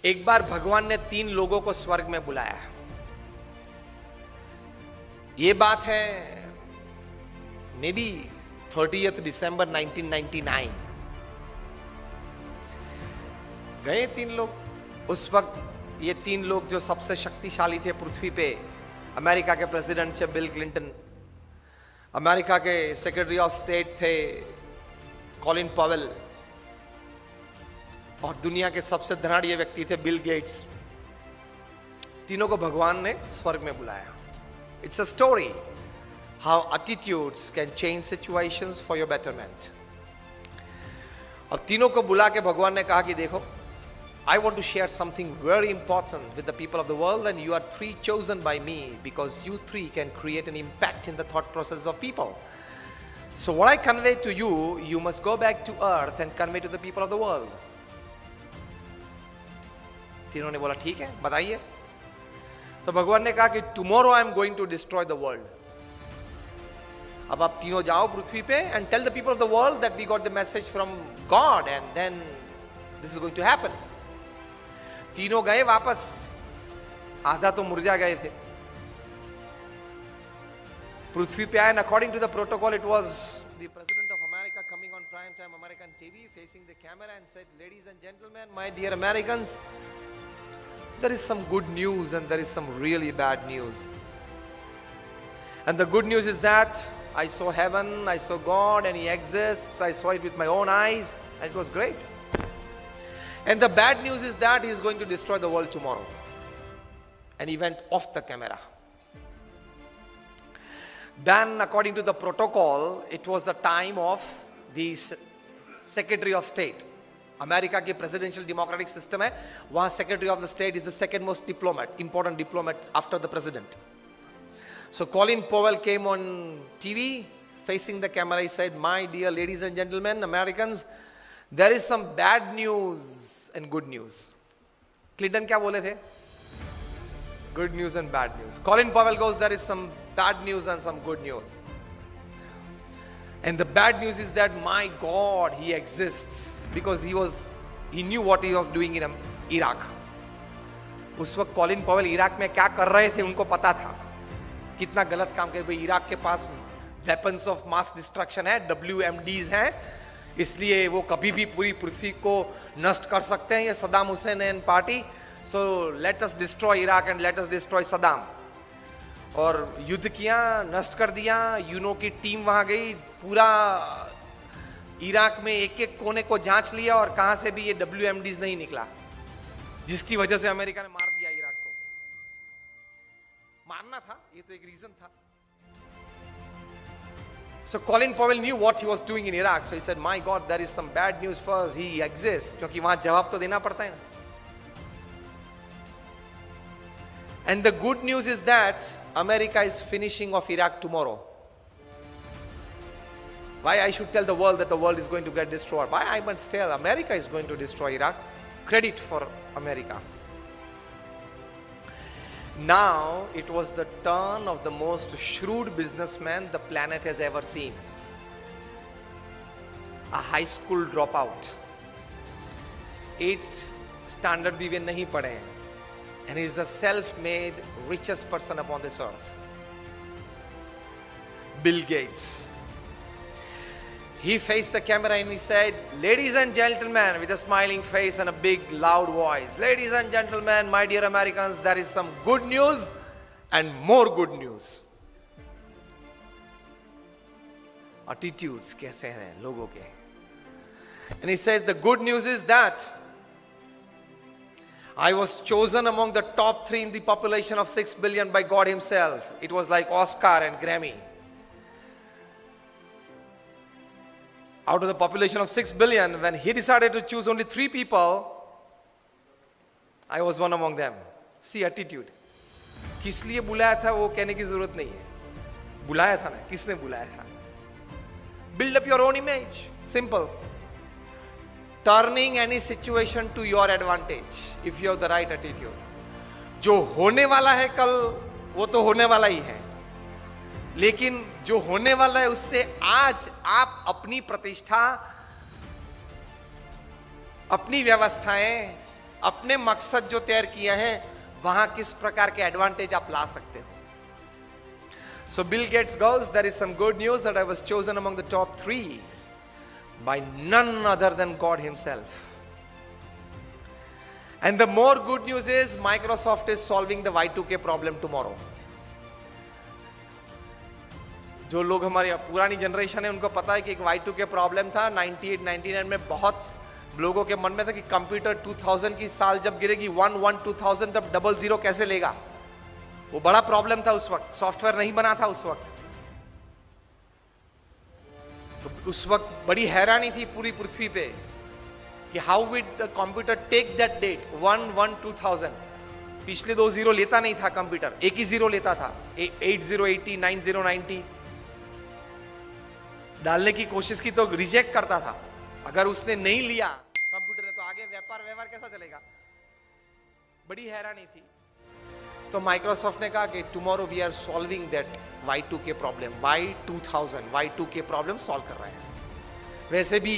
एक बार भगवान ने 3 लोगों को स्वर्ग में बुलाया। ये बात है मे बी 30 दिसंबर 1999। गए 3 लोग। उस वक्त ये 3 लोग जो सबसे शक्तिशाली थे पृथ्वी पे, अमेरिका के प्रेसिडेंट थे बिल क्लिंटन, अमेरिका के सेक्रेटरी ऑफ स्टेट थे कॉलिन पॉवेल, और दुनिया के सबसे धनाढ़ व्यक्ति थे बिल गेट्स। तीनों को भगवान ने स्वर्ग में बुलाया। It's a story how attitudes can change situations for your betterment. अब तीनों को बुला के भगवान ने कहा कि देखो, I want to share something very important with the people of the world, and you are 3 chosen by me because you 3 can create an impact in the thought process of people. So what I convey to you, you must go back to earth and convey to the people of the world. तीनों ने बोला ठीक है, बताइए। तो भगवान ने कहा कि tomorrow I am going to destroy the world. अब आप तीनों जाओ पृथ्वी पे and tell the people of the world that we got the message from God and then this is going to happen. तीनों गए वापस, आधा तो मुरझा गए थे। पृथ्वी पे आए, according to the protocol it was the president of America coming on prime time American TV facing the camera and said, ladies and gentleman, my dear Americans, there is some good news and there is some really bad news. And the good news is that I saw heaven, I saw God and he exists. I saw it with my own eyes and it was great. And the bad news is that he is going to destroy the world tomorrow. And he went off the camera. Then, according to the protocol, it was the time of the Secretary of State. America के presidential democratic system है, वहाँ Secretary of the State is the second most important diplomat after the president. So Colin Powell came on TV, facing the camera. He said, "My dear ladies and gentlemen, Americans, there is some bad news and good news." Clinton क्या बोले थे? Good news and bad news. Colin Powell goes, there is some bad news and some good news. And the bad news is that my God, he exists, because he knew what he was doing in Iraq. उस वक्त Colin Powell Iraq में क्या कर रहे थे उनको पता था, कितना गलत काम कर। भाई इराक के पास वेपन्स ऑफ मास डिस्ट्रक्शन है, WMDs हैं, इसलिए वो कभी भी पूरी पृथ्वी को नष्ट कर सकते हैं, ये Saddam Hussain and party. So let us destroy Iraq and let us destroy Saddam. और युद्ध किया, नष्ट कर दिया। यूनो की टीम वहां गई, पूरा इराक में एक एक कोने को जांच लिया और कहां से भी ये WMDs नहीं निकला, जिसकी वजह से अमेरिका ने मार दिया इराक को। मारना था, ये तो एक रीजन था। So Colin Powell knew what he was doing in Iraq. So he said, "My God, there is some bad news first. He exists." क्योंकि वहां जवाब तो देना पड़ता है ना। And the good news is that America is finishing off Iraq tomorrow. Why I should tell the world that the world is going to get destroyed? Why I must tell America is going to destroy Iraq? Credit for America. Now it was the turn of the most shrewd businessman the planet has ever seen. A high school dropout. 8th standard भी वे नहीं पढ़े हैं. And he is the self-made richest person upon this earth. Bill Gates. He faced the camera and he said, "Ladies and gentlemen," with a smiling face and a big loud voice, "Ladies and gentlemen, my dear Americans, there is some good news and more good news." Attitudes कैसे हैं लोगों के? And he says, the good news is that I was chosen among the top 3 in the population of 6 billion by God himself. It was like Oscar and Grammy. Out of the population of 6 billion, when he decided to choose only 3 people, I was one among them. See attitude. किस लिए बुलाया था वो कहने की जरूरत नहीं है. बुलाया था ना, किसने बुलाया था? Build up your own image. Simple. Turning any situation to your advantage if you have the right attitude. जो होने वाला है कल वो तो होने वाला ही है, लेकिन जो होने वाला है उससे आज आप अपनी प्रतिष्ठा, अपनी व्यवस्थाएं, अपने मकसद जो तैयार किए हैं वहां किस प्रकार के एडवांटेज आप ला सकते हो. So Bill Gates goes, there is some good news that I was chosen among the top 3 by none other than God himself. And the more good news is Microsoft is solving the Y2K problem tomorrow. जो लोग हमारी पुरानी generation है उनको पता है कि एक Y2K प्रॉब्लम था 98 99 में. बहुत लोगों के मन में था कि कंप्यूटर 2000 की साल जब गिरेगी 2000 तब 00 कैसे लेगा. वो बड़ा प्रॉब्लम था उस वक्त. सॉफ्टवेयर नहीं बना था उस वक्त. तो उस वक्त बड़ी हैरानी थी पूरी पृथ्वी पे कि how would the computer take that date 1/1/2000. पिछले 2 जीरो लेता नहीं था कंप्यूटर, एक ही जीरो लेता था. 8080 9090 डालने की कोशिश की तो रिजेक्ट करता था. अगर उसने नहीं लिया कंप्यूटर ने तो आगे व्यवहार कैसा चलेगा. बड़ी हैरानी थी. तो माइक्रोसॉफ्ट ने कहा कि tomorrow we are solving that Y2K problem. Y2K problem solve कर रहे हैं. वैसे भी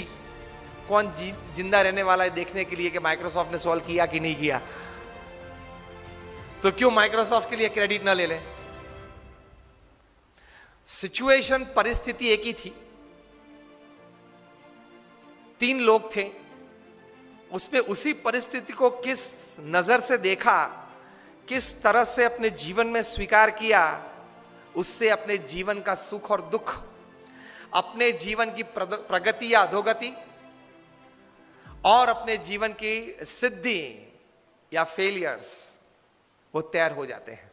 कौन जिंदा रहने वाला है देखने के लिए कि माइक्रोसॉफ्ट ने सॉल्व किया कि नहीं किया. तो क्यों माइक्रोसॉफ्ट के लिए क्रेडिट ना ले लें. सिचुएशन परिस्थिति एक ही थी. 3 लोग थे. उसमें उसी परिस्थिति को किस नजर से देखा, किस तरह से अपने जीवन में स्वीकार किया, उससे अपने जीवन का सुख और दुख, अपने जीवन की प्रगति या अधोगति और अपने जीवन की सिद्धि या फेलियर्स वो तैयार हो जाते हैं.